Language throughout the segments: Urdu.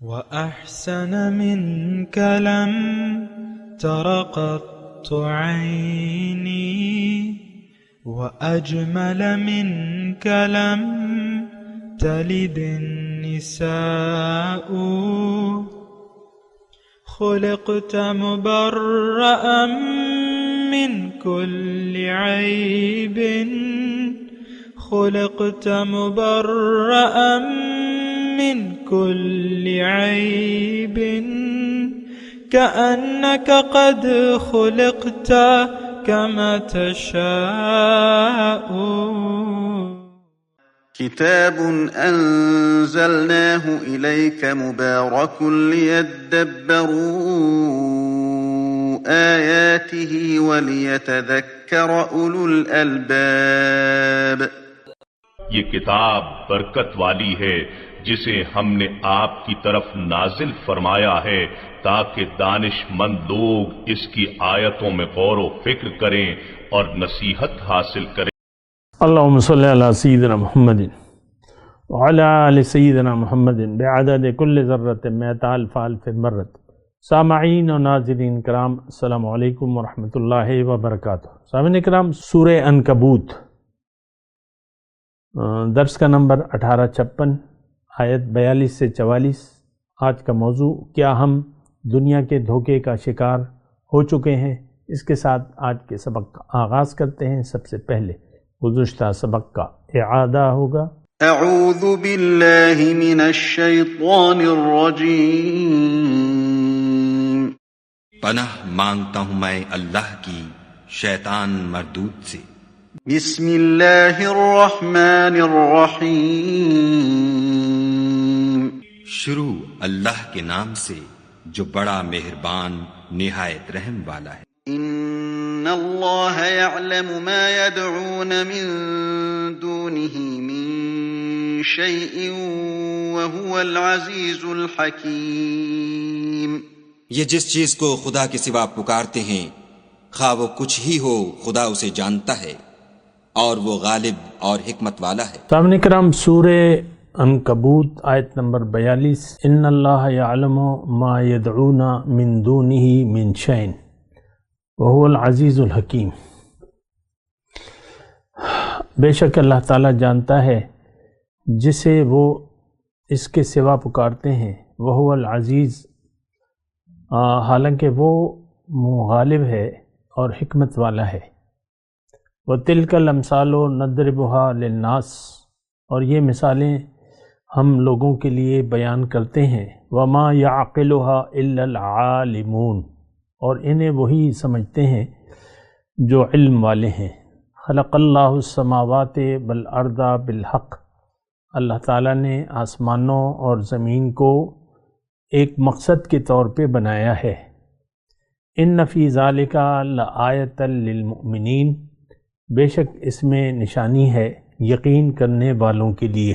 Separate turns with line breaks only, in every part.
وأحسن منك لم تر قط عيني وأجمل منك لم تلد النساء خلقت مبرأ من كل عيب خلقت مبرأ من كل عيب كأنك قد خلقت كما تشاء.
كتاب أنزلناه إليك مبارك ليدبروا آياته وليتذكر أولو الألباب.
یہ کتاب برکت والی ہے جسے ہم نے آپ کی طرف نازل فرمایا ہے تاکہ دانش مند لوگ اس کی آیتوں میں غور و فکر کریں اور نصیحت حاصل کریں.
اللہم صلی علی سیدنا محمد وعلی آل سیدنا محمد بعدد کل ذرۃ مئۃ الف الف مرۃ. سامعین و ناظرین کرام، السلام علیکم ورحمۃ اللہ وبرکاتہ. سامعین کرام، سورہ عنکبوت درس کا نمبر 1856، آیت 42 سے 44. آج کا موضوع، کیا ہم دنیا کے دھوکے کا شکار ہو چکے ہیں؟ اس کے ساتھ آج کے سبق کا آغاز کرتے ہیں. سب سے پہلے گزشتہ سبق کا اعادہ ہوگا.
اعوذ باللہ من الشیطان الرجیم.
پناہ مانگتا ہوں میں اللہ کی شیطان مردود سے.
بسم اللہ الرحمن الرحیم.
شروع اللہ کے نام سے جو بڑا مہربان نہایت رحم والا ہے.
ان اللہ یعلم ما يدعون من دونه من شیء وهو العزیز الحکیم.
یہ جس چیز کو خدا کے سوا پکارتے ہیں خواہ وہ کچھ ہی ہو، خدا اسے جانتا ہے اور وہ غالب اور حکمت والا ہے.
سامعین کرام، سورہ عنکبوت آیت نمبر 42. ان اللہ یعلم ما یدعون من دونہ من شیء وهو العزیز الحکیم. بے شک اللہ تعالیٰ جانتا ہے جسے وہ اس کے سوا پکارتے ہیں. وهو العزیز، حالانکہ وہ غالب ہے اور حکمت والا ہے. وَتِلْكَ الْأَمْثَالُ نَضْرِبُهَا لِلنَّاسِ، اور یہ مثالیں ہم لوگوں کے لیے بیان کرتے ہیں. وَمَا يَعْقِلُهَا إِلَّا الْعَالِمُونَ، اور انہیں وہی سمجھتے ہیں جو علم والے ہیں. خلق اللہ السماوات والارض بالحق، اللہ تعالیٰ نے آسمانوں اور زمین کو ایک مقصد کے طور پہ بنایا ہے. ان فی ذالک لآیۃ للمؤمنین، بے شک اس میں نشانی ہے یقین کرنے والوں کے لیے.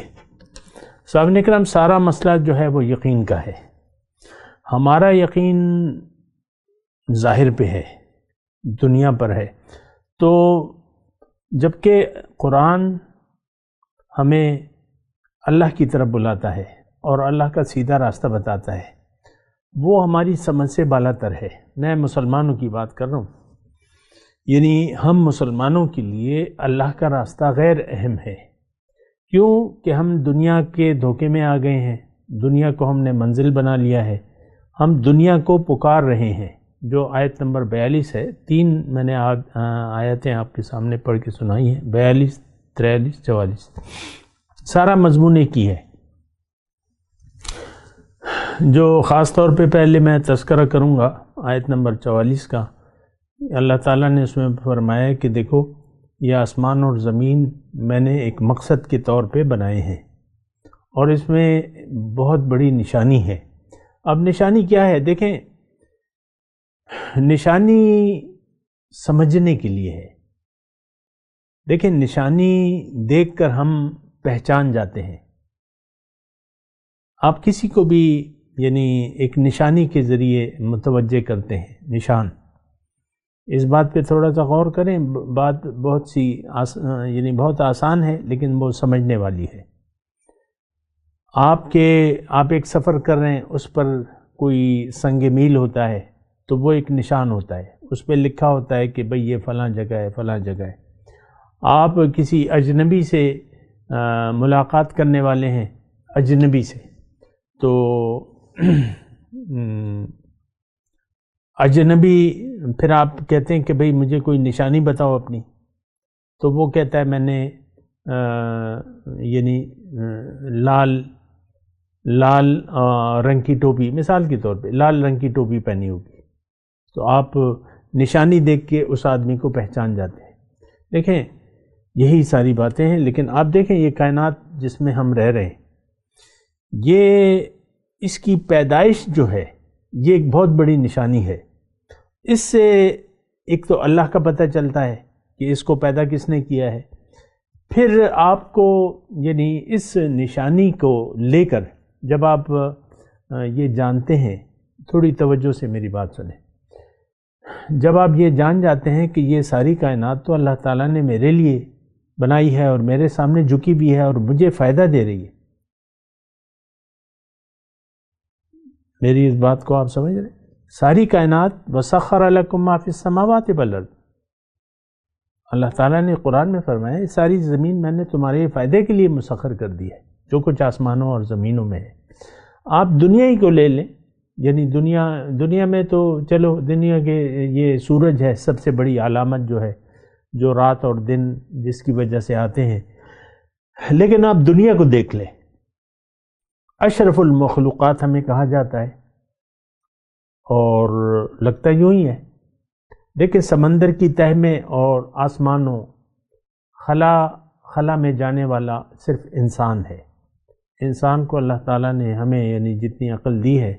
سامعین کرام، سارا مسئلہ جو ہے وہ یقین کا ہے. ہمارا یقین ظاہر پہ ہے، دنیا پر ہے. تو جبکہ قرآن ہمیں اللہ کی طرف بلاتا ہے اور اللہ کا سیدھا راستہ بتاتا ہے، وہ ہماری سمجھ سے بالا تر ہے. میں مسلمانوں کی بات کر رہا ہوں، یعنی ہم مسلمانوں کے لیے اللہ کا راستہ غیر اہم ہے. کیوں کہ ہم دنیا کے دھوکے میں آ گئے ہیں، دنیا کو ہم نے منزل بنا لیا ہے. ہم دنیا کو پکار رہے ہیں، جو آیت نمبر 42 ہے. 3 میں نے آیتیں آپ کے سامنے پڑھ کے سنائی ہیں، 42، 43، 44. سارا مضمون ایک ہی ہے. جو خاص طور پہ پہلے میں تذکرہ کروں گا آیت نمبر 44 کا. اللہ تعالیٰ نے اس میں فرمایا کہ دیکھو، یہ آسمان اور زمین میں نے ایک مقصد کے طور پہ بنائے ہیں، اور اس میں بہت بڑی نشانی ہے. اب نشانی کیا ہے؟ دیکھیں، نشانی سمجھنے کے لیے ہے. دیکھیں، نشانی دیکھ کر ہم پہچان جاتے ہیں. آپ کسی کو بھی یعنی ایک نشانی کے ذریعے متوجہ کرتے ہیں. نشان، اس بات پہ تھوڑا سا غور کریں. بات بہت سی بہت آسان ہے لیکن وہ سمجھنے والی ہے. آپ ایک سفر کر رہے ہیں، اس پر کوئی سنگ میل ہوتا ہے تو وہ ایک نشان ہوتا ہے، اس پہ لکھا ہوتا ہے کہ بھئی یہ فلاں جگہ ہے، فلاں جگہ ہے۔ آپ کسی اجنبی سے ملاقات کرنے والے ہیں، اجنبی سے، تو اجنبی پھر آپ کہتے ہیں کہ بھئی مجھے کوئی نشانی بتاؤ اپنی، تو وہ کہتا ہے میں نے یعنی لال رنگ کی ٹوپی، مثال کے طور پہ لال رنگ کی ٹوپی پہنی ہوگی، تو آپ نشانی دیکھ کے اس آدمی کو پہچان جاتے ہیں۔ دیکھیں یہی ساری باتیں ہیں، لیکن آپ دیکھیں یہ کائنات جس میں ہم رہ رہے ہیں، یہ اس کی پیدائش جو ہے یہ ایک بہت بڑی نشانی ہے۔ اس سے ایک تو اللہ کا پتہ چلتا ہے کہ اس کو پیدا کس نے کیا ہے، پھر آپ کو یعنی اس نشانی کو لے کر جب آپ یہ جانتے ہیں، تھوڑی توجہ سے میری بات سنیں، جب آپ یہ جان جاتے ہیں کہ یہ ساری کائنات تو اللہ تعالیٰ نے میرے لیے بنائی ہے اور میرے سامنے جھکی بھی ہے اور مجھے فائدہ دے رہی ہے، میری اس بات کو آپ سمجھ رہے ہیں؟ ساری کائنات وَسَخَّرَ لَكُم مَّا فِي السَّمَاوَاتِ وَالْأَرْضِ، اللہ تعالیٰ نے قرآن میں فرمایا یہ ساری زمین میں نے تمہارے فائدے کے لیے مسخر کر دی ہے، جو کچھ آسمانوں اور زمینوں میں ہے۔ آپ دنیا ہی کو لے لیں، یعنی دنیا میں تو چلو دنیا کے یہ سورج ہے سب سے بڑی علامت جو ہے، جو رات اور دن جس کی وجہ سے آتے ہیں، لیکن آپ دنیا کو دیکھ لیں، اشرف المخلوقات ہمیں کہا جاتا ہے، اور لگتا یوں ہی ہے۔ دیکھیں سمندر کی تہہ میں اور آسمانوں، خلا میں جانے والا صرف انسان ہے۔ انسان کو اللہ تعالیٰ نے ہمیں یعنی جتنی عقل دی ہے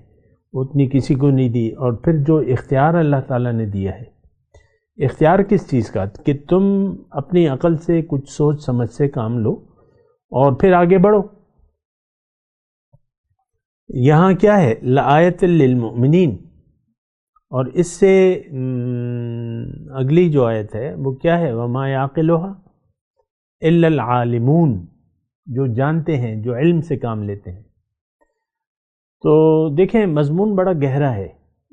اتنی کسی کو نہیں دی، اور پھر جو اختیار اللہ تعالیٰ نے دیا ہے، اختیار کس چیز کا؟ کہ تم اپنی عقل سے کچھ سوچ سمجھ سے کام لو اور پھر آگے بڑھو۔ یہاں کیا ہے؟ لآیۃ للمؤمنین، اور اس سے اگلی جو آیت ہے وہ کیا ہے؟ وما یعقلها الا العالمون، جو جانتے ہیں، جو علم سے کام لیتے ہیں۔ تو دیکھیں مضمون بڑا گہرا ہے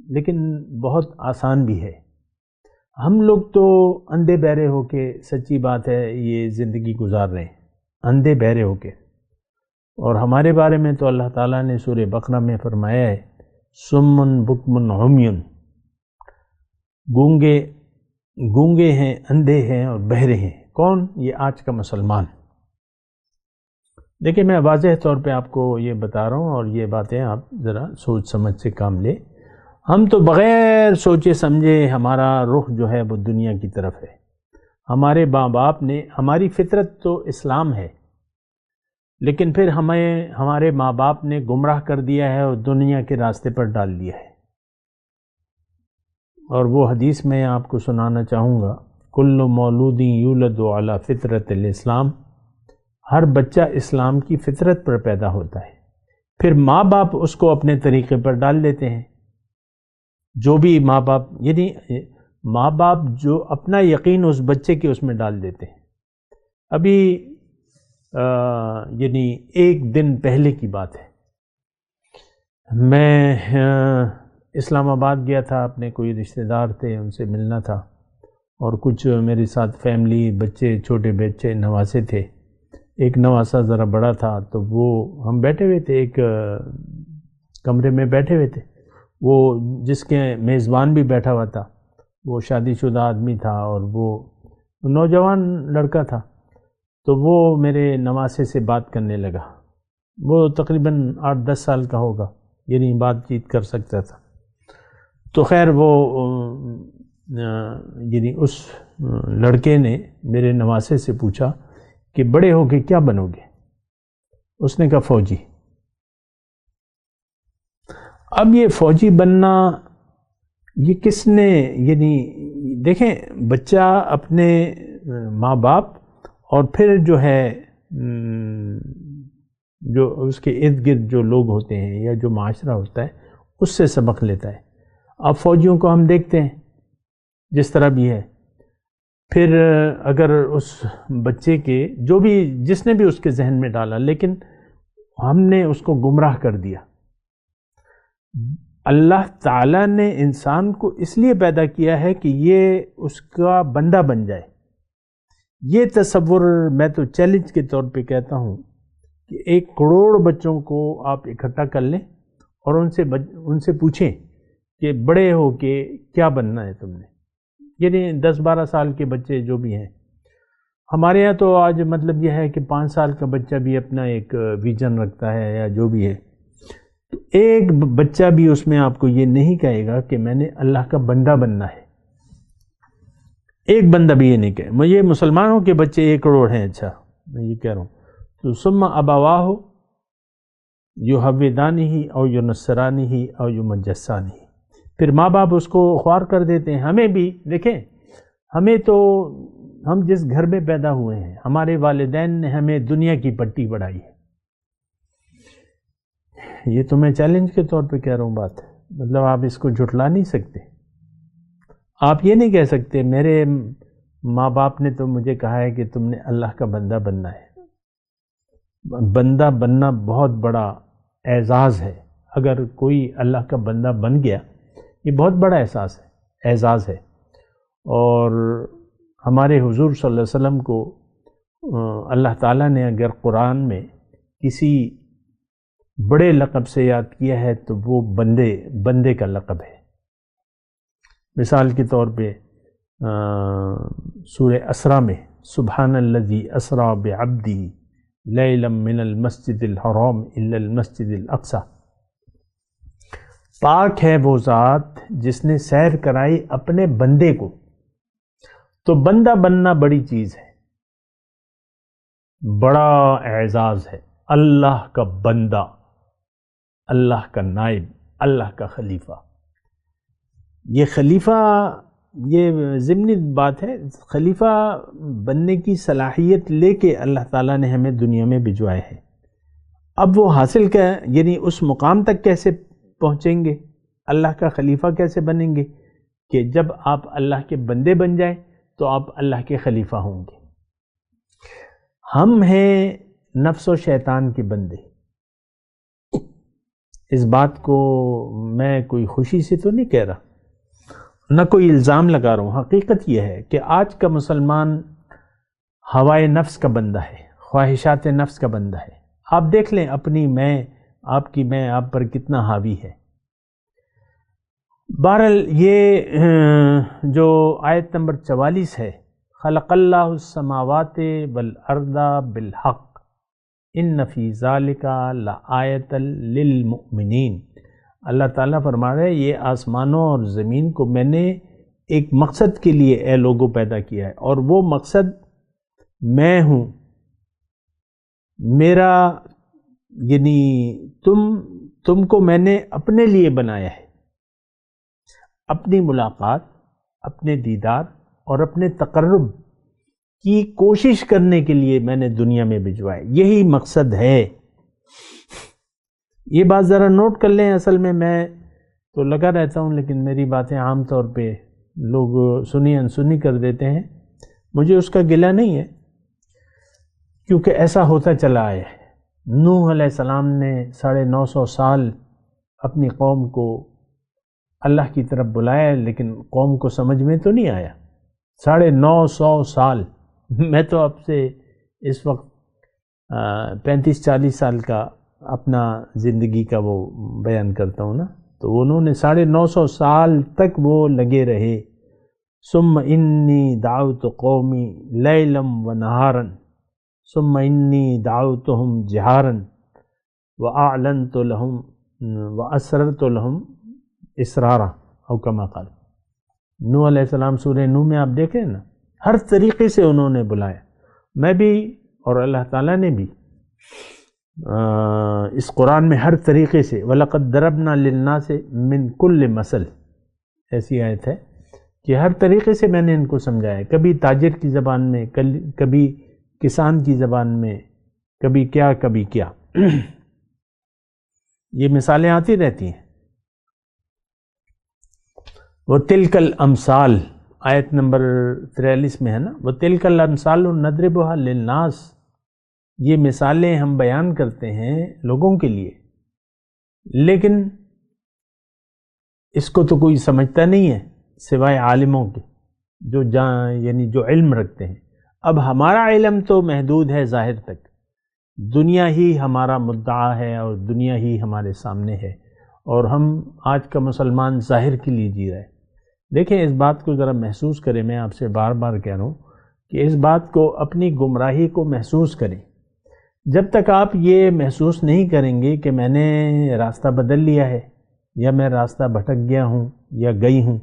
لیکن بہت آسان بھی ہے۔ ہم لوگ تو اندھے بہرے ہو کے، سچی بات ہے، یہ زندگی گزار رہے ہیں اندھے بہرے ہو کے، اور ہمارے بارے میں تو اللہ تعالیٰ نے سورہ بقرہ میں فرمایا ہے سمن بکمن عمیٌ، گونگے ہیں، اندھے ہیں اور بہرے ہیں۔ کون؟ یہ آج کا مسلمان۔ دیکھیں میں واضح طور پہ آپ کو یہ بتا رہا ہوں، اور یہ باتیں آپ ذرا سوچ سمجھ سے کام لیں۔ ہم تو بغیر سوچے سمجھے ہمارا رخ جو ہے وہ دنیا کی طرف ہے۔ ہمارے ماں باپ نے، ہماری فطرت تو اسلام ہے، لیکن پھر ہمارے ماں باپ نے گمراہ کر دیا ہے اور دنیا کے راستے پر ڈال دیا ہے۔ اور وہ حدیث میں آپ کو سنانا چاہوں گا، کل مولود یولد علی فطرت الاسلام، ہر بچہ اسلام کی فطرت پر پیدا ہوتا ہے، پھر ماں باپ اس کو اپنے طریقے پر ڈال دیتے ہیں۔ جو بھی ماں باپ، یعنی ماں باپ جو اپنا یقین اس بچے کے اس میں ڈال دیتے ہیں۔ ابھی یعنی ایک دن پہلے کی بات ہے، میں اسلام آباد گیا تھا، اپنے کوئی رشتہ دار تھے ان سے ملنا تھا، اور کچھ میرے ساتھ فیملی، بچے، چھوٹے بچے، نواسے تھے۔ ایک نواسا ذرا بڑا تھا، تو وہ ہم بیٹھے ہوئے تھے، ایک کمرے میں بیٹھے ہوئے تھے، وہ جس کے میزبان بھی بیٹھا ہوا تھا وہ شادی شدہ آدمی تھا اور وہ نوجوان لڑکا تھا، تو وہ میرے نواسے سے بات کرنے لگا۔ وہ تقریباً 8-10 سال کا ہوگا، یعنی بات چیت کر سکتا تھا۔ تو خیر وہ یعنی اس لڑکے نے میرے نواسے سے پوچھا کہ بڑے ہو کے کیا بنو گے؟ اس نے کہا فوجی۔ اب یہ فوجی بننا یہ کس نے، یعنی دیکھیں بچہ اپنے ماں باپ اور پھر جو ہے جو اس کے ارد گرد جو لوگ ہوتے ہیں یا جو معاشرہ ہوتا ہے اس سے سبق لیتا ہے۔ اب فوجیوں کو ہم دیکھتے ہیں جس طرح بھی ہے، پھر اگر اس بچے کے جو بھی، جس نے بھی اس کے ذہن میں ڈالا، لیکن ہم نے اس کو گمراہ کر دیا۔ اللہ تعالیٰ نے انسان کو اس لیے پیدا کیا ہے کہ یہ اس کا بندہ بن جائے۔ یہ تصور میں تو چیلنج کے طور پہ کہتا ہوں کہ 1 کروڑ بچوں کو آپ اکٹھا کر لیں اور ان سے پوچھیں کہ بڑے ہو کے کیا بننا ہے تم نے، یعنی 10-12 سال کے بچے جو بھی ہیں۔ ہمارے یہاں تو آج مطلب یہ ہے کہ 5 سال کا بچہ بھی اپنا ایک ویژن رکھتا ہے یا جو بھی ہے، تو ایک بچہ بھی اس میں آپ کو یہ نہیں کہے گا کہ میں نے اللہ کا بندہ بننا ہے۔ ایک بندہ بھی یہ نہیں کہے۔ مجھے مسلمانوں کے بچے 1 کروڑ ہیں، اچھا میں یہ کہہ رہا ہوں، تو ثم ابواہ یحودانہ او ینصرانہ او یمجسانہ، پھر ماں باپ اس کو خوار کر دیتے ہیں۔ ہمیں بھی دیکھیں، ہمیں تو ہم جس گھر میں پیدا ہوئے ہیں، ہمارے والدین نے ہمیں دنیا کی پٹی پڑھائی ہے۔ یہ تو میں چیلنج کے طور پہ کہہ رہا ہوں بات، مطلب آپ اس کو جھٹلا نہیں سکتے۔ آپ یہ نہیں کہہ سکتے میرے ماں باپ نے تو مجھے کہا ہے کہ تم نے اللہ کا بندہ بننا ہے۔ بندہ بننا بہت بڑا اعزاز ہے۔ اگر کوئی اللہ کا بندہ بن گیا، یہ بہت بڑا اعزاز ہے۔ اور ہمارے حضور صلی اللہ علیہ وسلم کو اللہ تعالیٰ نے اگر قرآن میں کسی بڑے لقب سے یاد کیا ہے تو وہ بندے کا لقب ہے۔ مثال کے طور پہ سورہ اسراء میں سبحان الذی اسریٰ بعبدہ لیلا من المسجد الحرام الی المسجد الاقصی، پاک ہے وہ ذات جس نے سیر کرائی اپنے بندے کو۔ تو بندہ بننا بڑی چیز ہے، بڑا اعزاز ہے۔ اللہ کا بندہ، اللہ کا نائب، اللہ کا خلیفہ۔ یہ خلیفہ، یہ ضمنی بات ہے، خلیفہ بننے کی صلاحیت لے کے اللہ تعالیٰ نے ہمیں دنیا میں بھجوائے ہیں۔ اب وہ حاصل یعنی اس مقام تک کیسے پہنچیں گے، اللہ کا خلیفہ کیسے بنیں گے، کہ جب آپ اللہ کے بندے بن جائیں تو آپ اللہ کے خلیفہ ہوں گے۔ ہم ہیں نفس و شیطان کے بندے۔ اس بات کو میں کوئی خوشی سے تو نہیں کہہ رہا، نہ کوئی الزام لگا رہا ہوں۔ حقیقت یہ ہے کہ آج کا مسلمان ہوائے نفس کا بندہ ہے، خواہشات نفس کا بندہ ہے۔ آپ دیکھ لیں اپنی میں آپ پر کتنا حاوی ہے۔ بہرحال یہ جو آیت نمبر 44 ہے، خلق اللہ السماوات والارض بالحق ان فی ذالک لآیۃ للمؤمنین، اللہ تعالیٰ فرما رہے ہیں یہ آسمانوں اور زمین کو میں نے ایک مقصد کے لیے اے لوگوں پیدا کیا ہے، اور وہ مقصد میں ہوں، میرا، یعنی تم کو میں نے اپنے لیے بنایا ہے، اپنی ملاقات، اپنے دیدار اور اپنے تقرب کی کوشش کرنے کے لیے میں نے دنیا میں بھجوایا، یہی مقصد ہے۔ یہ بات ذرا نوٹ کر لیں۔ اصل میں تو لگا رہتا ہوں، لیکن میری باتیں عام طور پہ لوگ سنی انسنی کر دیتے ہیں۔ مجھے اس کا گلہ نہیں ہے، کیونکہ ایسا ہوتا چلا آیا ہے۔ نوح علیہ السلام نے 950 سال اپنی قوم کو اللہ کی طرف بلایا، لیکن قوم کو سمجھ میں تو نہیں آیا۔ 950 سال، میں تو اب سے اس وقت 35-40 سال کا اپنا زندگی کا وہ بیان کرتا ہوں نا، تو انہوں نے 950 سال تک وہ لگے رہے۔ ثم انی دعوت قومی لیلا ونہارا ثم انی دعوتہم جہارا واعلنت لہم واسررت لہم اسرارا، او کما قال۔ نوح علیہ السلام سورہ نوح میں آپ دیکھیں نا، ہر طریقے سے انہوں نے بلایا۔ میں بھی اور اللہ تعالیٰ نے بھی اس قرآن میں ہر طریقے سے وَلَقَدْ ضَرَبْنَا لِلنَّاسِ مِنْ كُلِّ مَثَلٍ، ایسی آیت ہے کہ ہر طریقے سے میں نے ان کو سمجھایا، کبھی تاجر کی زبان میں، کبھی کسان کی زبان میں، کبھی کیا یہ مثالیں آتی رہتی ہیں۔ وَتِلْكَ الْأَمْثَالُ، آیت نمبر 43 میں ہے نا، وَتِلْكَ الْأَمْثَالُ نَضْرِبُهَا لِلنَّاسِ، یہ مثالیں ہم بیان کرتے ہیں لوگوں کے لیے، لیکن اس کو تو کوئی سمجھتا نہیں ہے سوائے عالموں کے جو یعنی جو علم رکھتے ہیں۔ اب ہمارا علم تو محدود ہے ظاہر تک، دنیا ہی ہمارا مدعا ہے اور دنیا ہی ہمارے سامنے ہے، اور ہم آج کا مسلمان ظاہر کے لیے جی رہا ہے۔ دیکھیں اس بات کو ذرا محسوس کریں، میں آپ سے بار بار کہہ رہا ہوں کہ اس بات کو، اپنی گمراہی کو محسوس کریں۔ جب تک آپ یہ محسوس نہیں کریں گے کہ میں نے راستہ بدل لیا ہے یا میں راستہ بھٹک گیا ہوں یا گئی ہوں،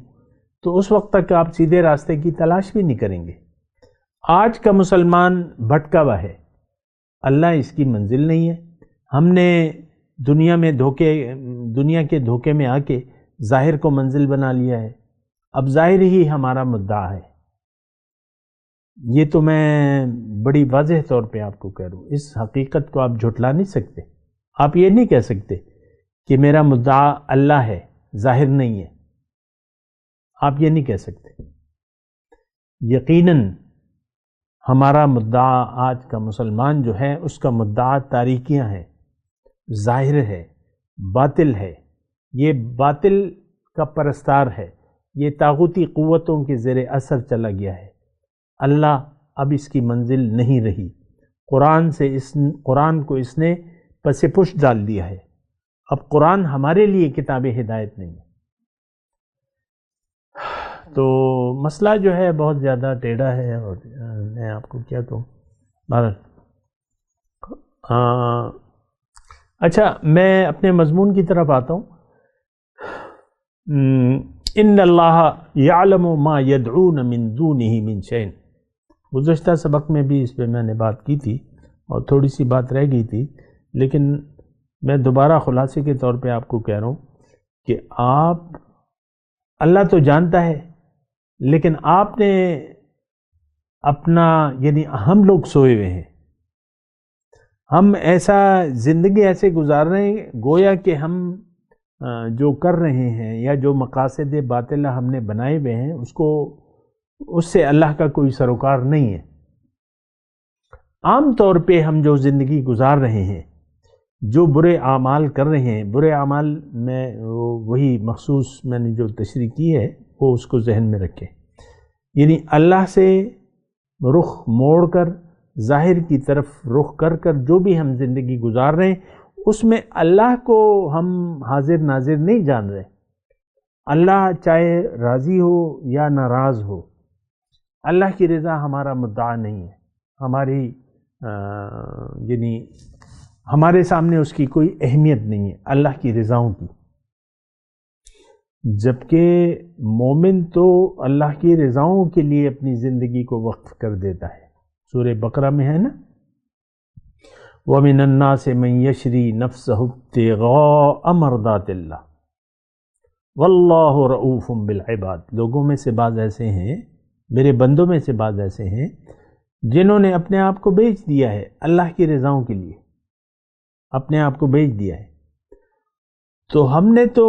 تو اس وقت تک آپ سیدھے راستے کی تلاش بھی نہیں کریں گے۔ آج کا مسلمان بھٹکا ہوا ہے، اللہ اس کی منزل نہیں ہے۔ ہم نے دنیا کے دھوکے میں آ کے ظاہر کو منزل بنا لیا ہے، اب ظاہر ہی ہمارا مدعا ہے۔ یہ تو میں بڑی واضح طور پہ آپ کو کہہ رہا ہوں، اس حقیقت کو آپ جھٹلا نہیں سکتے۔ آپ یہ نہیں کہہ سکتے کہ میرا مدعا اللہ ہے، ظاہر نہیں ہے، آپ یہ نہیں کہہ سکتے۔ یقیناً ہمارا مدعا آج کا مسلمان جو ہے، اس کا مدعا تاریکیاں ہے، ظاہر ہے، باطل ہے، یہ باطل کا پرستار ہے، یہ طاغوتی قوتوں کے زیر اثر چلا گیا ہے۔ اللہ اب اس کی منزل نہیں رہی، قرآن کو اس نے پس پش ڈال دیا ہے۔ اب قرآن ہمارے لیے کتاب ہدایت نہیں ہے۔ تو مسئلہ جو ہے بہت زیادہ ٹیڑھا ہے، اور میں آپ کو کیا کہوں۔ اچھا، میں اپنے مضمون کی طرف آتا ہوں۔ ان اللہ یعلم ما یدعون من دونہ من شیء، گزشتہ سبق میں بھی اس پہ میں نے بات کی تھی اور تھوڑی سی بات رہ گئی تھی، لیکن میں دوبارہ خلاصے کے طور پہ آپ کو کہہ رہا ہوں کہ اللہ تو جانتا ہے، لیکن آپ نے اپنا، یعنی ہم لوگ سوئے ہوئے ہیں، ہم زندگی ایسے گزار رہے ہیں گویا کہ ہم جو کر رہے ہیں یا جو مقاصد باطلہ ہم نے بنائے ہوئے ہیں اس سے اللہ کا کوئی سروکار نہیں ہے۔ عام طور پہ ہم جو زندگی گزار رہے ہیں، جو برے اعمال کر رہے ہیں، برے اعمال میں وہی مخصوص میں نے جو تشریح کی ہے وہ اس کو ذہن میں رکھیں، یعنی اللہ سے رخ موڑ کر، ظاہر کی طرف رخ کر جو بھی ہم زندگی گزار رہے ہیں، اس میں اللہ کو ہم حاضر ناظر نہیں جان رہے۔ اللہ چاہے راضی ہو یا ناراض ہو، اللہ کی رضا ہمارا مدعا نہیں ہے، یعنی ہمارے سامنے اس کی کوئی اہمیت نہیں ہے، اللہ کی رضاؤں کی۔ جبکہ مومن تو اللہ کی رضاؤں کے لیے اپنی زندگی کو وقف کر دیتا ہے۔ سورہ بقرہ میں ہے نا، وَمِنَ النَّاسِ مَن يَشْرِي نَفْسَهُ ابْتِغَاءَ مَرْضَاتِ اللَّهِ وَاللَّهُ رَءُوفٌ بِالْعِبَادِ، لوگوں میں سے بعض ایسے ہیں، میرے بندوں میں سے بعض ایسے ہیں جنہوں نے اپنے آپ کو بیچ دیا ہے اللہ کی رضاؤں کے لیے، اپنے آپ کو بیچ دیا ہے۔ تو ہم نے تو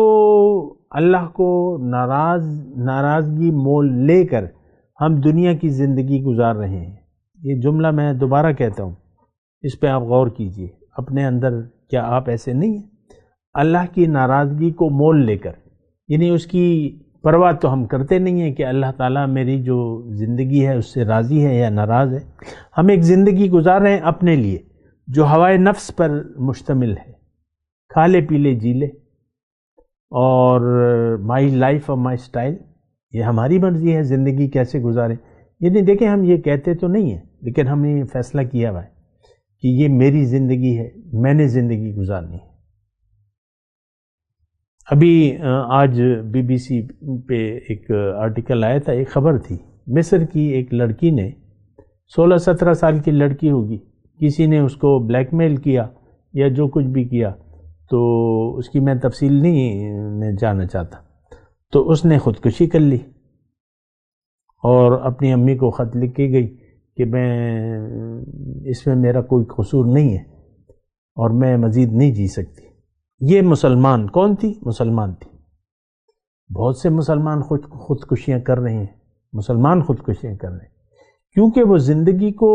اللہ کو ناراضگی مول لے کر ہم دنیا کی زندگی گزار رہے ہیں۔ یہ جملہ میں دوبارہ کہتا ہوں، اس پہ آپ غور کیجئے اپنے اندر، کیا آپ ایسے نہیں ہیں؟ اللہ کی ناراضگی کو مول لے کر، یعنی اس کی پرواہ تو ہم کرتے نہیں ہیں کہ اللہ تعالیٰ میری جو زندگی ہے اس سے راضی ہے یا ناراض ہے۔ ہم ایک زندگی گزار رہے ہیں اپنے لیے جو ہوائے نفس پر مشتمل ہے، کھا لے پی لے جی لے، اور مائی لائف اور مائی سٹائل، یہ ہماری مرضی ہے زندگی کیسے گزاریں۔ یعنی دیکھیں، ہم یہ کہتے تو نہیں ہیں، لیکن ہم نے یہ فیصلہ کیا ہوا ہے کہ یہ میری زندگی ہے، میں نے زندگی گزارنی ہے۔ ابھی آج BBC پہ ایک آرٹیکل آیا تھا، ایک خبر تھی، مصر کی ایک لڑکی نے، 16-17 سال کی لڑکی ہوگی، کسی نے اس کو بلیک میل کیا یا جو کچھ بھی کیا، تو اس کی میں تفصیل نہیں میں جانا چاہتا، تو اس نے خودکشی کر لی اور اپنی امی کو خط لکھ کے گئی کہ اس میں میرا کوئی قصور نہیں ہے اور میں مزید نہیں جی سکتی۔ یہ مسلمان کون تھی؟ مسلمان تھی۔ بہت سے مسلمان خودکشیاں کر رہے ہیں، مسلمان خودکشیاں کر رہے ہیں، کیونکہ وہ زندگی کو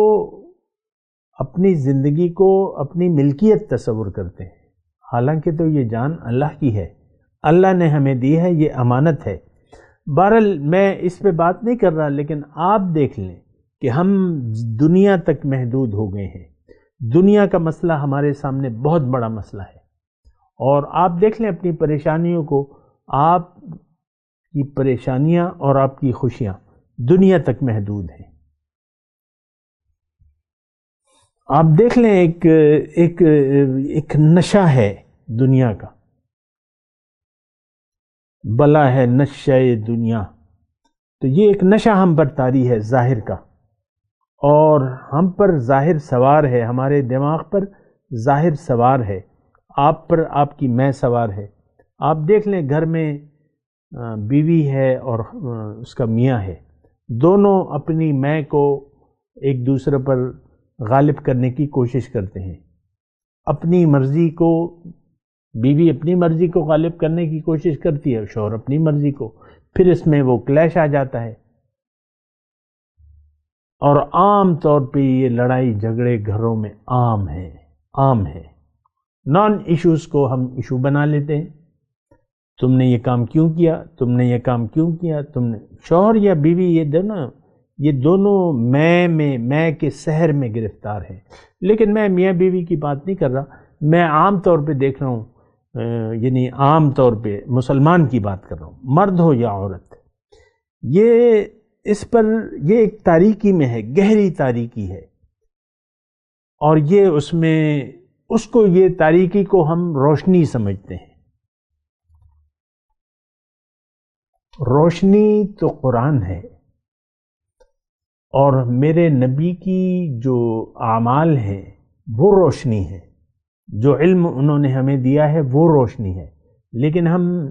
اپنی زندگی کو اپنی ملکیت تصور کرتے ہیں، حالانکہ تو یہ جان اللہ کی ہے، اللہ نے ہمیں دی ہے، یہ امانت ہے۔ بہرحال میں اس پہ بات نہیں کر رہا، لیکن آپ دیکھ لیں کہ ہم دنیا تک محدود ہو گئے ہیں۔ دنیا کا مسئلہ ہمارے سامنے بہت بڑا مسئلہ ہے، اور آپ دیکھ لیں اپنی پریشانیوں کو، آپ کی پریشانیاں اور آپ کی خوشیاں دنیا تک محدود ہیں۔ آپ دیکھ لیں ایک نشہ ہے دنیا کا، بلا ہے نشہ دنیا، تو یہ ایک نشہ ہم پر طاری ہے ظاہر کا، اور ہم پر ظاہر سوار ہے، ہمارے دماغ پر ظاہر سوار ہے، آپ پر آپ کی میں سوار ہے۔ آپ دیکھ لیں گھر میں بیوی ہے اور اس کا میاں ہے، دونوں اپنی میں کو ایک دوسرے پر غالب کرنے کی کوشش کرتے ہیں، اپنی مرضی کو، بیوی اپنی مرضی کو غالب کرنے کی کوشش کرتی ہے، شوہر اپنی مرضی کو، پھر اس میں وہ کلیش آ جاتا ہے، اور عام طور پہ یہ لڑائی جھگڑے گھروں میں عام ہے۔ نان ایشوز کو ہم ایشو بنا لیتے ہیں، تم نے یہ کام کیوں کیا، تم نے یہ کام کیوں کیا، تم نے، شوہر یا بیوی یہ دونوں میں کے سحر میں گرفتار ہیں۔ لیکن میں میاں بیوی کی بات نہیں کر رہا، میں عام طور پہ دیکھ رہا ہوں، یعنی عام طور پہ مسلمان کی بات کر رہا ہوں، مرد ہو یا عورت، یہ اس پر یہ ایک تاریکی میں ہے، گہری تاریکی ہے، اور یہ اس کو یہ تاریکی کو ہم روشنی سمجھتے ہیں۔ روشنی تو قرآن ہے، اور میرے نبی کی جو اعمال ہیں وہ روشنی ہے، جو علم انہوں نے ہمیں دیا ہے وہ روشنی ہے، لیکن ہم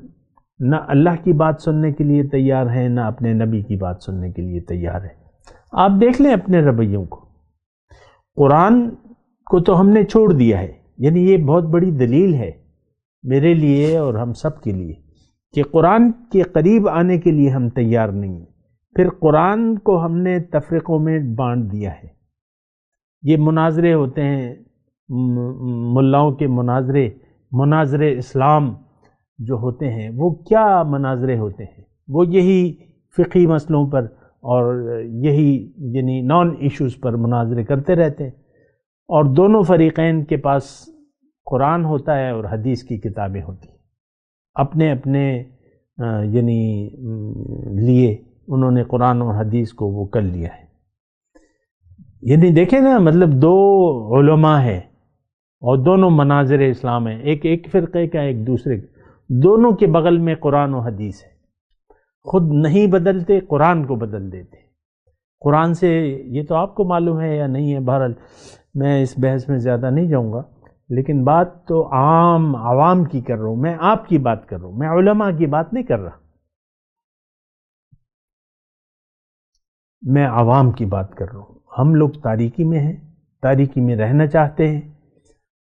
نہ اللہ کی بات سننے کے لیے تیار ہیں، نہ اپنے نبی کی بات سننے کے لیے تیار ہیں۔ آپ دیکھ لیں اپنے رویوں کو، قرآن کو تو ہم نے چھوڑ دیا ہے، یعنی یہ بہت بڑی دلیل ہے میرے لیے اور ہم سب کے لیے کہ قرآن کے قریب آنے کے لیے ہم تیار نہیں ہیں۔ پھر قرآن کو ہم نے تفریقوں میں بانٹ دیا ہے۔ یہ مناظرے ہوتے ہیں، ملاؤں کے مناظرے اسلام جو ہوتے ہیں، وہ کیا مناظرے ہوتے ہیں؟ وہ یہی فقہی مسئلوں پر اور یہی یعنی نان ایشوز پر مناظرے کرتے رہتے ہیں، اور دونوں فریقین کے پاس قرآن ہوتا ہے اور حدیث کی کتابیں ہوتی ہیں، اپنے یعنی لیے انہوں نے قرآن اور حدیث کو وہ کر لیا ہے۔ یعنی دیکھیں نا، مطلب دو علماء ہیں اور دونوں مناظر اسلام ہیں، ایک فرقے کا ایک دوسرے کا، دونوں کے بغل میں قرآن و حدیث ہے، خود نہیں بدلتے، قرآن کو بدل دیتے۔ قرآن سے یہ تو آپ کو معلوم ہے یا نہیں ہے، بہرحال میں اس بحث میں زیادہ نہیں جاؤں گا، لیکن بات تو عوام کی کر رہا ہوں، میں آپ کی بات کر رہا ہوں، میں علماء کی بات نہیں کر رہا، میں عوام کی بات کر رہا ہوں۔ ہم لوگ تاریکی میں ہیں، تاریکی میں رہنا چاہتے ہیں،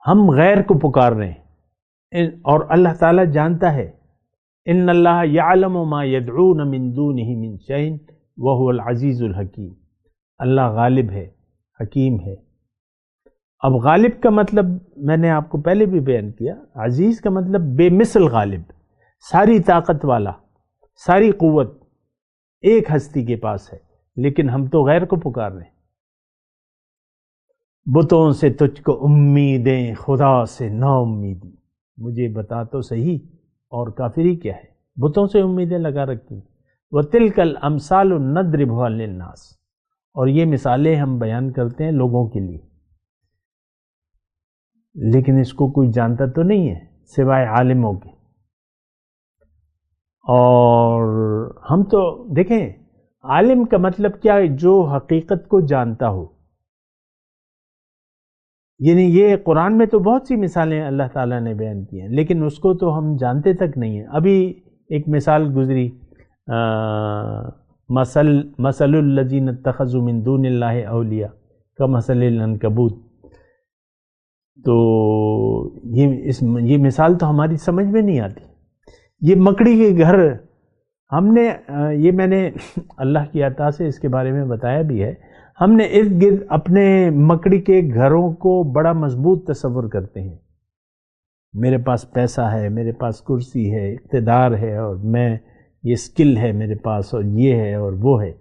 ہم غیر کو پکار رہے ہیں، اور اللہ تعالیٰ جانتا ہے، ان اللہ یعلم ما یدعون من دونہ من شیء وہو العزیز الحکیم، اللہ غالب ہے، حکیم ہے۔ اب غالب کا مطلب میں نے آپ کو پہلے بھی بیان کیا، عزیز کا مطلب بے مثل غالب، ساری طاقت والا، ساری قوت ایک ہستی کے پاس ہے، لیکن ہم تو غیر کو پکار رہے ہیں۔ بتوں سے تجھ کو امیدیں، خدا سے نا امیدی، مجھے بتا تو صحیح، اور کافری کیا ہے؟ بتوں سے امیدیں لگا رکھی۔ وَتِلْكَ الْأَمْثَالُ نَضْرِبُهَا لِلنَّاسِ، اور یہ مثالیں ہم بیان کرتے ہیں لوگوں کے لیے، لیکن اس کو کوئی جانتا تو نہیں ہے سوائے عالموں کے۔ اور ہم تو دیکھیں، عالم کا مطلب کیا ہے؟ جو حقیقت کو جانتا ہو۔ یعنی یہ قرآن میں تو بہت سی مثالیں اللہ تعالیٰ نے بیان کی ہیں، لیکن اس کو تو ہم جانتے تک نہیں ہیں۔ ابھی ایک مثال گزری، مثل الذین اتخذوا من دون اللہ اولیاء کمثل العنکبوت، تو یہ مثال تو ہماری سمجھ میں نہیں آتی۔ یہ مکڑی کے گھر، ہم نے یہ میں نے اللہ کی عطا سے اس کے بارے میں بتایا بھی ہے، ہم نے ارد گرد اپنے مکڑی کے گھروں کو بڑا مضبوط تصور کرتے ہیں. میرے پاس پیسہ ہے، میرے پاس کرسی ہے، اقتدار ہے، اور میں یہ سکل ہے میرے پاس، اور یہ ہے اور وہ ہے.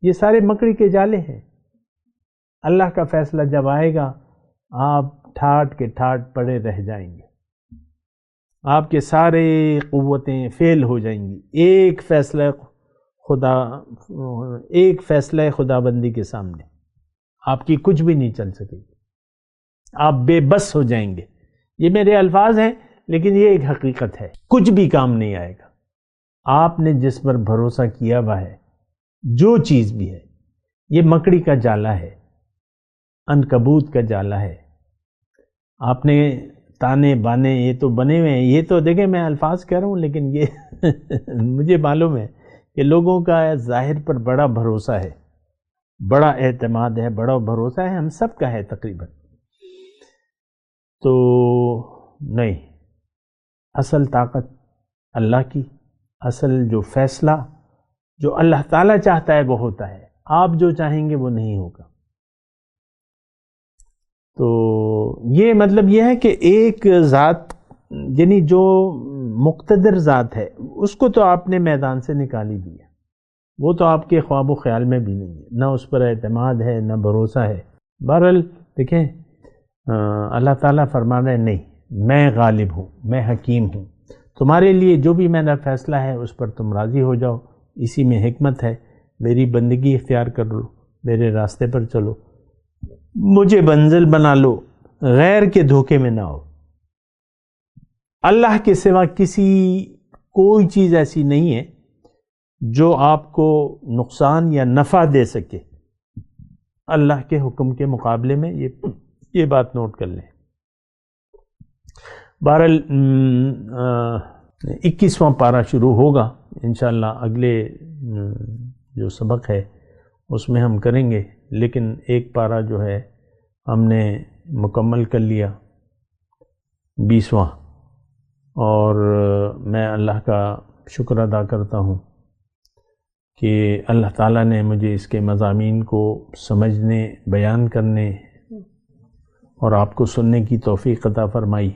یہ سارے مکڑی کے جالے ہیں. اللہ کا فیصلہ جب آئے گا آپ ٹھاٹ کے ٹھاٹ پڑے رہ جائیں گے. آپ کے سارے قوتیں فیل ہو جائیں گی ایک فیصلہ خدا بندی کے سامنے. آپ کی کچھ بھی نہیں چل سکے گی، آپ بے بس ہو جائیں گے. یہ میرے الفاظ ہیں لیکن یہ ایک حقیقت ہے. کچھ بھی کام نہیں آئے گا. آپ نے جس پر بھروسہ کیا ہوا ہے، جو چیز بھی ہے، یہ مکڑی کا جالا ہے، عنکبوت کا جالا ہے. آپ نے تانے بانے یہ تو بنے ہوئے ہیں. یہ تو دیکھیں میں الفاظ کہہ رہا ہوں لیکن یہ مجھے معلوم ہے کہ لوگوں کا ظاہر پر بڑا بھروسہ ہے، بڑا اعتماد ہے، بڑا بھروسہ ہے، ہم سب کا ہے تقریباً. تو نہیں، اصل طاقت اللہ کی، اصل جو فیصلہ جو اللہ تعالیٰ چاہتا ہے وہ ہوتا ہے. آپ جو چاہیں گے وہ نہیں ہوگا. تو یہ مطلب یہ ہے کہ ایک ذات یعنی جو مقتدر ذات ہے اس کو تو آپ نے میدان سے نکال ہی دیا. وہ تو آپ کے خواب و خیال میں بھی نہیں ہے، نہ اس پر اعتماد ہے نہ بھروسہ ہے. بہرحال دیکھیں اللہ تعالیٰ فرما رہے ہیں نہیں، میں غالب ہوں، میں حکیم ہوں. تمہارے لیے جو بھی میرا فیصلہ ہے اس پر تم راضی ہو جاؤ، اسی میں حکمت ہے. میری بندگی اختیار کر لو، میرے راستے پر چلو، مجھے منزل بنا لو، غیر کے دھوکے میں نہ ہو. اللہ کے سوا کوئی چیز ایسی نہیں ہے جو آپ کو نقصان یا نفع دے سکے اللہ کے حکم کے مقابلے میں. یہ بات نوٹ کر لیں. بہرحال 21واں پارہ شروع ہوگا انشاءاللہ. اگلے جو سبق ہے اس میں ہم کریں گے، لیکن ایک پارہ جو ہے ہم نے مکمل کر لیا 20واں. اور میں اللہ کا شکر ادا کرتا ہوں کہ اللہ تعالیٰ نے مجھے اس کے مضامین کو سمجھنے، بیان کرنے اور آپ کو سننے کی توفیق عطا فرمائی.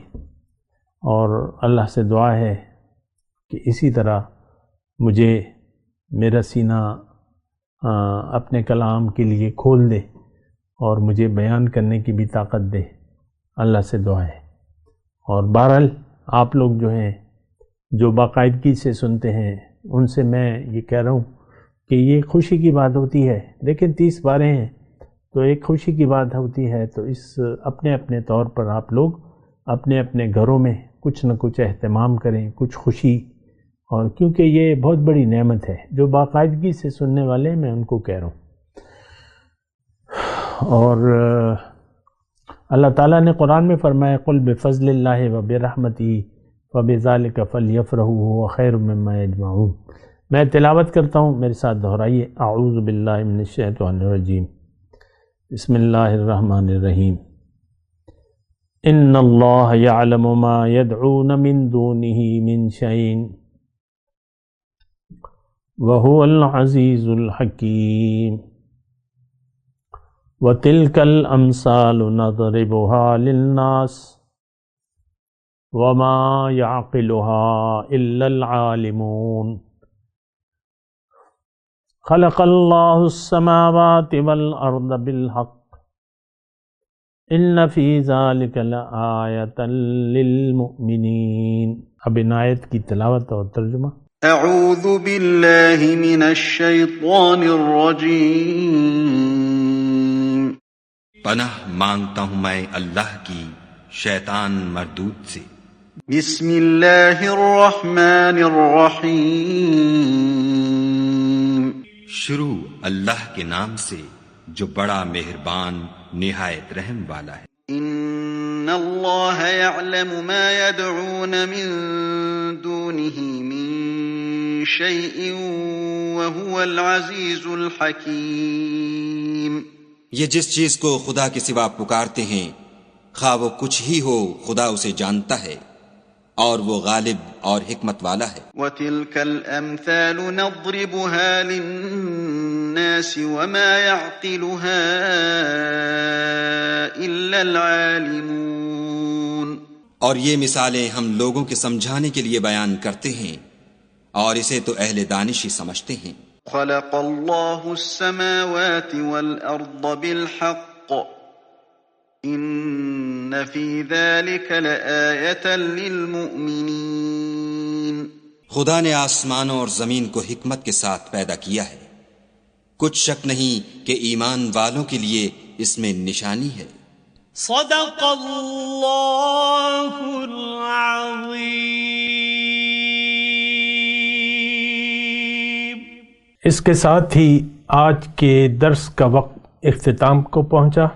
اور اللہ سے دعا ہے کہ اسی طرح مجھے میرا سینہ اپنے کلام کے لیے کھول دے اور مجھے بیان کرنے کی بھی طاقت دے. اللہ سے دعا ہے. اور بہرحال آپ لوگ جو ہیں جو باقاعدگی سے سنتے ہیں ان سے میں یہ کہہ رہا ہوں کہ یہ خوشی کی بات ہوتی ہے. لیکن 30 پارے ہیں تو ایک خوشی کی بات ہوتی ہے. تو اس اپنے اپنے طور پر آپ لوگ اپنے اپنے گھروں میں کچھ نہ کچھ اہتمام کریں، کچھ خوشی. اور کیونکہ یہ بہت بڑی نعمت ہے. جو باقاعدگی سے سننے والے ہیں میں ان کو کہہ رہا ہوں. اور اللہ تعالیٰ نے قرآن میں فرمایا قل بفضل اللہ وبرحمتہ فبذلک فلیفرحوا هو خیر مما یجمعون. میں تلاوت کرتا ہوں، میرے ساتھ دہرائیے. اعوذ باللہ من الشیطان الرجیم، بسم اللہ الرحمن الرحیم. ان اللہ یعلم ما یدعون من دونہ من شیء وہو العزیز الحکیم. وَتِلْكَ الْأَمْثَالُ نَضْرِبُهَا لِلنَّاسِ وَمَا يَعْقِلُهَا إِلَّا الْعَالِمُونَ. خَلَقَ اللَّهُ السَّمَاوَاتِ وَالْأَرْضَ بِالْحَقِّ إِنَّ فِي ذَلِكَ لَآيَةً لِلْمُؤْمِنِينَ. اب ان آیت کی تلاوت اور ترجمہ.
اعوذ باللہ من الشیطان الرجیم.
پناہ مانگتا ہوں میں اللہ کی شیطان مردود سے.
بسم اللہ الرحمن الرحیم.
شروع اللہ کے نام سے جو بڑا مہربان نہایت رحم والا ہے.
ان اللہ یعلم ما یدعون من دونہ من شیء وہو العزیز الحکیم.
یہ جس چیز کو خدا کے سوا پکارتے ہیں خواہ وہ کچھ ہی ہو خدا اسے جانتا ہے اور وہ غالب اور حکمت والا ہے.
وَتِلْكَ الْأَمْثَالُ نَضْرِبُهَا لِلنَّاسِ الناس وما يعقلها إلا العالمون.
اور یہ مثالیں ہم لوگوں کے سمجھانے کے لیے بیان کرتے ہیں اور اسے تو اہل دانش ہی سمجھتے ہیں.
خلق الله السماوات والأرض بالحق إن في ذلك لآية للمؤمنين.
خدا نے آسمانوں اور زمین کو حکمت کے ساتھ پیدا کیا ہے، کچھ شک نہیں کہ ایمان والوں کے لیے اس میں نشانی ہے.
صدق اللہ العظیم.
اس کے ساتھ ہی آج کے درس کا وقت اختتام کو پہنچا.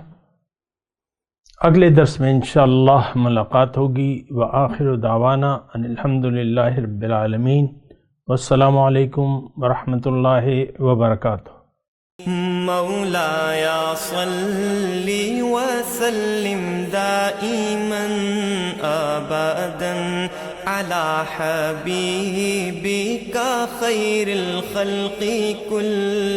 اگلے درس میں انشاءاللہ ملاقات ہوگی. وآخر دعوانا ان الحمدللہ رب العالمین. والسلام علیکم ورحمۃ اللہ وبرکاتہ.
مولایا صلی وسلم دائما ابدا على حبیبک خیر الخلق کل